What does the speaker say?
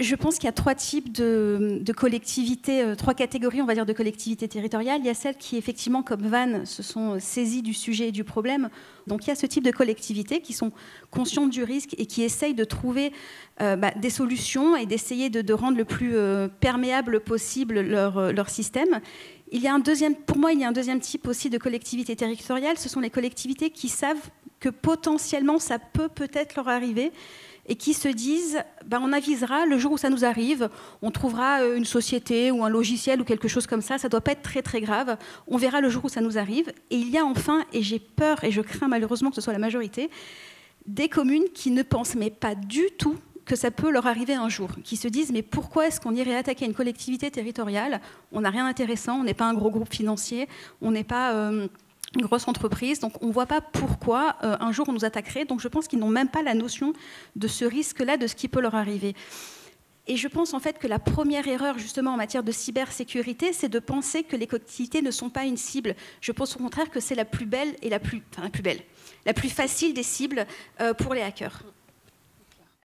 Je pense qu'il y a trois types de collectivités, trois catégories, on va dire, de collectivités territoriales. Il y a celles qui, effectivement, comme Van, se sont saisies du sujet et du problème. Donc, il y a ce type de collectivités qui sont conscientes du risque et qui essayent de trouver des solutions et d'essayer de rendre le plus perméable possible leur système. Pour moi, il y a un deuxième type aussi de collectivités territoriales. Ce sont les collectivités qui savent que potentiellement, ça peut-être leur arriver, et qui se disent, on avisera le jour où ça nous arrive, on trouvera une société ou un logiciel ou quelque chose comme ça ne doit pas être très très grave, on verra le jour où ça nous arrive. Et il y a enfin, et j'ai peur et je crains malheureusement que ce soit la majorité, des communes qui ne pensent mais pas du tout que ça peut leur arriver un jour, qui se disent mais pourquoi est-ce qu'on irait attaquer une collectivité territoriale? On n'a rien d'intéressant, on n'est pas un gros groupe financier, on n'est pas une grosse entreprise, donc on ne voit pas pourquoi un jour on nous attaquerait. Donc je pense qu'ils n'ont même pas la notion de ce risque-là, de ce qui peut leur arriver. Et je pense en fait que la première erreur justement en matière de cybersécurité, c'est de penser que les collectivités ne sont pas une cible. Je pense au contraire que c'est la plus belle et la plus facile des cibles pour les hackers.